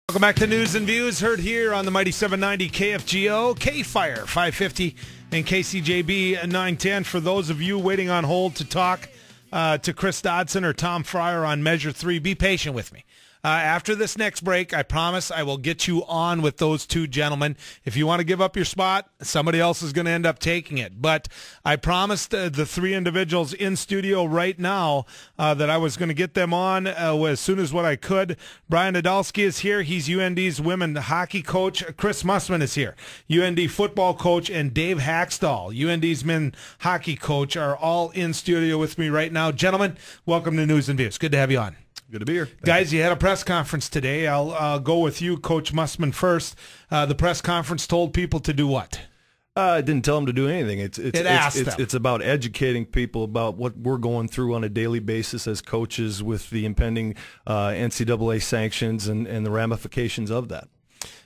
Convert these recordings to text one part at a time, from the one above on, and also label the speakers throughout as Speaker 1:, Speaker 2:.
Speaker 1: Welcome back to News and Views, heard here on the Mighty 790 KFGO, K-Fire 550, and KCJB 910. For those of you waiting on hold to talk to Chris Dodson or Tom Fryer on Measure 3, be patient with me. After this next break, I promise I will get you on with those two gentlemen. If you want to give up your spot, somebody else is going to end up taking it. But I promised the three individuals in studio right now that I was going to get them on as soon as what I could. Brian Idalski is here. He's UND's women hockey coach. Chris Mussman is here, UND football coach. And Dave Hakstol, UND's men hockey coach, are all in studio with me right now. Gentlemen, welcome to News and Views. Good to have you on.
Speaker 2: Good to be here.
Speaker 1: Guys, you had a press conference today. I'll go with you, Coach Mussman, first. The press conference told people to do what?
Speaker 2: I didn't tell them to do anything. It's about educating people about what we're going through on a daily basis as coaches with the impending NCAA sanctions and the ramifications of that.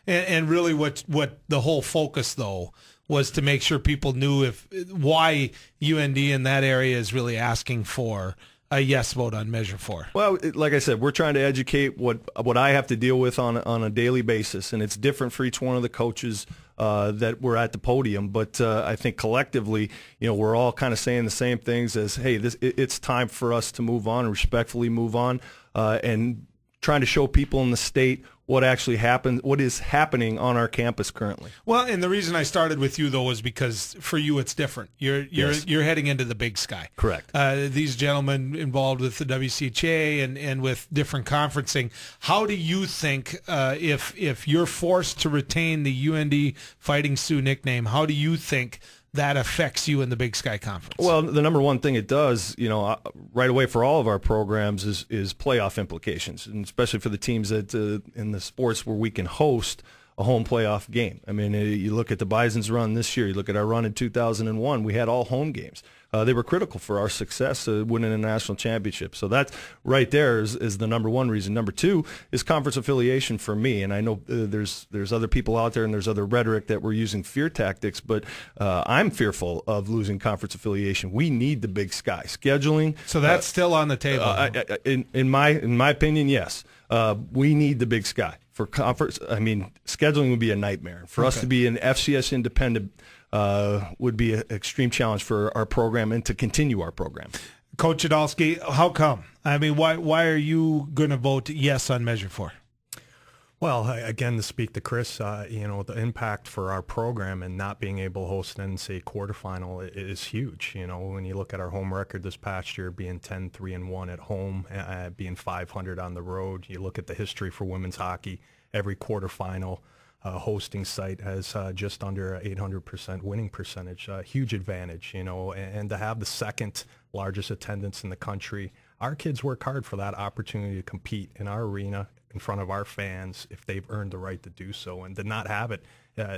Speaker 1: And really what the whole focus, though, was to make sure people knew why UND in that area is really asking for a yes vote on Measure 4.
Speaker 2: Well, like I said, we're trying to educate what I have to deal with on a daily basis, and it's different for each one of the coaches that were at the podium. But I think collectively, we're all kind of saying the same things as, hey, it's time for us to move on, respectfully move on, and trying to show people in the state what actually happened, what is happening on our campus currently.
Speaker 1: Well, and the reason I started with you, though, was because for you it's different. You're heading into the big sky.
Speaker 2: Correct.
Speaker 1: These gentlemen involved with the WCHA and with different conferencing. How do you think, if you're forced to retain the UND Fighting Sioux nickname, how do you think that affects you in the Big Sky Conference?
Speaker 2: Well, the number one thing it does, right away for all of our programs is playoff implications, and especially for the teams that in the sports where we can host a home playoff game. I mean, you look at the Bison's run this year, you look at our run in 2001, we had all home games. They were critical for our success winning a national championship. So that right there is the number one reason. Number two is conference affiliation for me. And I know there's other people out there and there's other rhetoric that we're using fear tactics, but I'm fearful of losing conference affiliation. We need the Big Sky scheduling.
Speaker 1: So that's still on the table.
Speaker 2: In my opinion, yes. We need the Big Sky for conference. I mean, scheduling would be a nightmare. For us to be an FCS independent would be an extreme challenge for our program and to continue our program.
Speaker 1: Coach Idalski, how come? I mean, why are you going to vote yes on Measure 4?
Speaker 3: Well, again, to speak to Chris, the impact for our program and not being able to host an NCAA quarterfinal is huge. When you look at our home record this past year, being 10-3-1 at home, being 500 on the road, you look at the history for women's hockey, every quarterfinal hosting site has just under 800% winning percentage, huge advantage, and to have the second largest attendance in the country. Our kids work hard for that opportunity to compete in our arena in front of our fans if they've earned the right to do so, and to not have it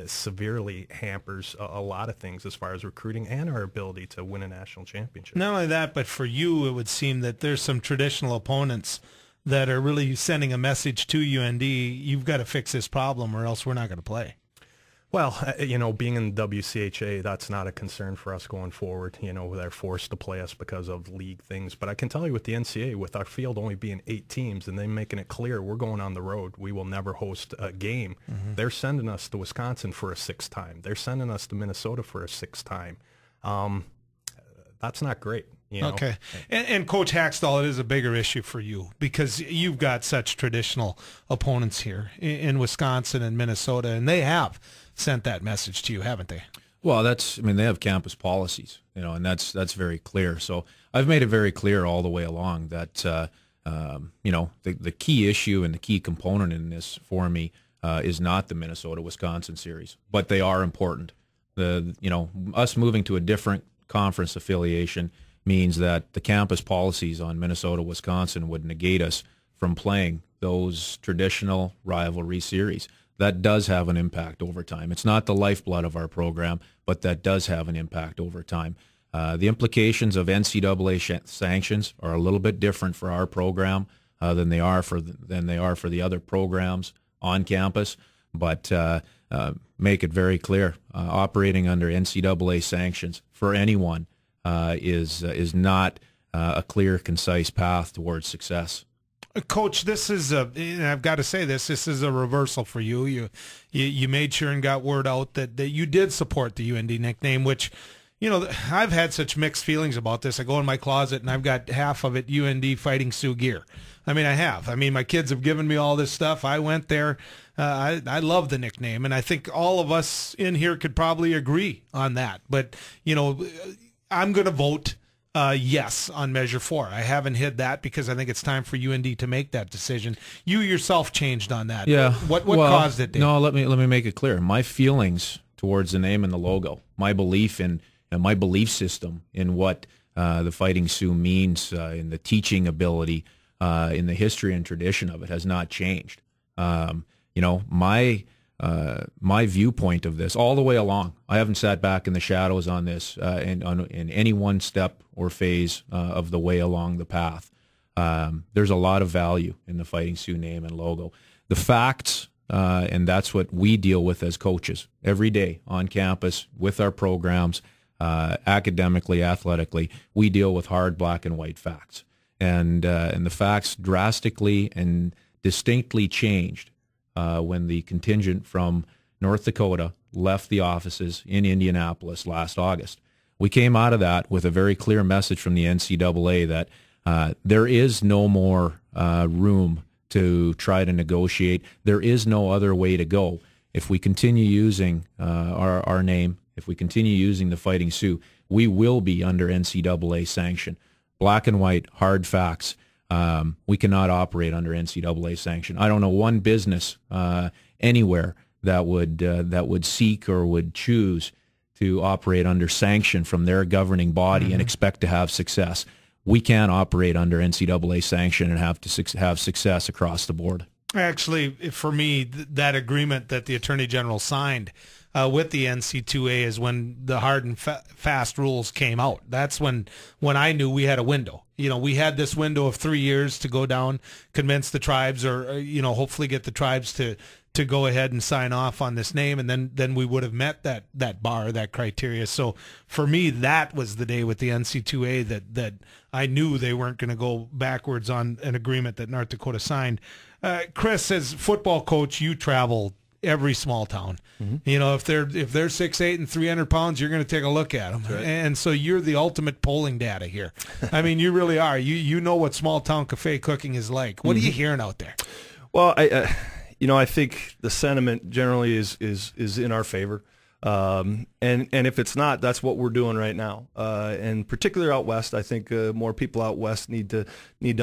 Speaker 3: severely hampers a lot of things as far as recruiting and our ability to win a national championship.
Speaker 1: Not only that, but for you, it would seem that there's some traditional opponents that are really sending a message to UND, you've got to fix this problem or else we're not going to play.
Speaker 3: Well, being in the WCHA, that's not a concern for us going forward. They're forced to play us because of league things. But I can tell you with the NCAA, with our field only being 8 teams and them making it clear we're going on the road, we will never host a game. Mm-hmm. They're sending us to Wisconsin for a 6th time. They're sending us to Minnesota for a 6th time. That's not great.
Speaker 1: Okay. And Coach Hakstol, it is a bigger issue for you because you've got such traditional opponents here in Wisconsin and Minnesota, and they have sent that message to you, haven't they?
Speaker 4: Well, they have campus policies, and that's very clear. So I've made it very clear all the way along that, the key issue and the key component in this for me is not the Minnesota-Wisconsin series, but they are important. Us moving to a different conference affiliation means that the campus policies on Minnesota-Wisconsin would negate us from playing those traditional rivalry series. That does have an impact over time. It's not the lifeblood of our program, but that does have an impact over time. The implications of NCAA sanctions are a little bit different for our program than they are for the other programs on campus. But make it very clear: operating under NCAA sanctions for anyone is not a clear, concise path towards success.
Speaker 1: Coach, this is and I've got to say this is a reversal for you. You made sure and got word out that you did support the UND nickname, which, you know, I've had such mixed feelings about this. I go in my closet and I've got half of it UND Fighting Sioux gear. I mean, I have. I mean, my kids have given me all this stuff. I went there. I love the nickname, and I think all of us in here could probably agree on that. But, you know, I'm going to vote yes on Measure 4. I haven't hid that because I think it's time for UND to make that decision. You yourself changed on that.
Speaker 4: Yeah.
Speaker 1: What caused it, Dave?
Speaker 4: No, let me make it clear. My feelings towards the name and the logo, my belief in my belief system in what the Fighting Sioux means, in the teaching ability, in the history and tradition of it has not changed. You know, my viewpoint of this all the way along, I haven't sat back in the shadows on this in any one step or phase of the way along the path. There's a lot of value in the Fighting Sioux name and logo. The facts, and that's what we deal with as coaches every day on campus with our programs, academically, athletically. We deal with hard black and white facts. And the facts drastically and distinctly changed when the contingent from North Dakota left the offices in Indianapolis last August. We came out of that with a very clear message from the NCAA that there is no more room to try to negotiate. There is no other way to go. If we continue using our name, if we continue using the Fighting Sioux, we will be under NCAA sanction. Black and white, hard facts. We cannot operate under NCAA sanction. I don't know one business anywhere that would seek or would choose to operate under sanction from their governing body and expect to have success. We can't operate under NCAA sanction and have success across the board.
Speaker 1: Actually, for me, that agreement that the Attorney General signed with the NC2A is when the hard and fast rules came out. That's when I knew we had a window. You know, we had this window of 3 years to go down, convince the tribes, or you know, hopefully get the tribes to go ahead and sign off on this name, and then we would have met that bar, that criteria. So for me, that was the day with the NC2A that I knew they weren't going to go backwards on an agreement that North Dakota signed. Chris, as football coach, you travel every small town. You know, if they're 6'8" and 300 pounds, you're going to take a look at them. Right. And so you're the ultimate polling data here. I mean, you really are. You know what small town cafe cooking is like. What are you hearing out there?
Speaker 2: Well, I think the sentiment generally is in our favor. And if it's not, that's what we're doing right now. And particularly out west, I think more people out west need to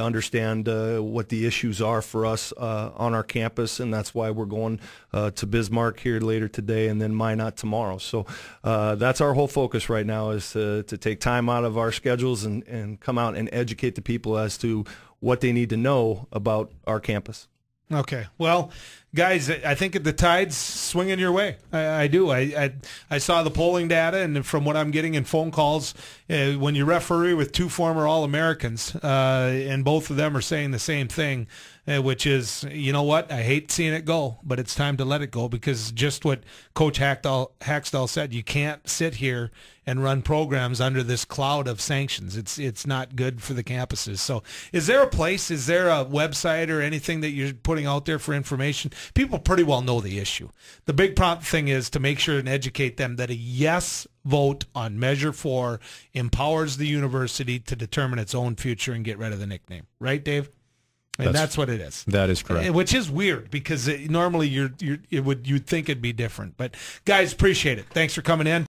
Speaker 2: understand what the issues are for us on our campus, and that's why we're going to Bismarck here later today, and then Minot tomorrow. So that's our whole focus right now, is to take time out of our schedules and come out and educate the people as to what they need to know about our campus.
Speaker 1: Okay. Well, guys, I think the tide's swinging your way. I do. I saw the polling data, and from what I'm getting in phone calls, when you referee with two former All-Americans, and both of them are saying the same thing, which is, you know what, I hate seeing it go, but it's time to let it go, because just what Coach Hakstol said, you can't sit here and run programs under this cloud of sanctions. It's not good for the campuses. So is there a place, is there a website or anything that you're putting out there for information? People pretty well know the issue. The big thing is to make sure and educate them that a yes vote on Measure 4 empowers the university to determine its own future and get rid of the nickname. Right, Dave? And that's what it is.
Speaker 4: That is correct.
Speaker 1: Which is weird, because normally you'd think it'd be different. But guys, appreciate it. Thanks for coming in.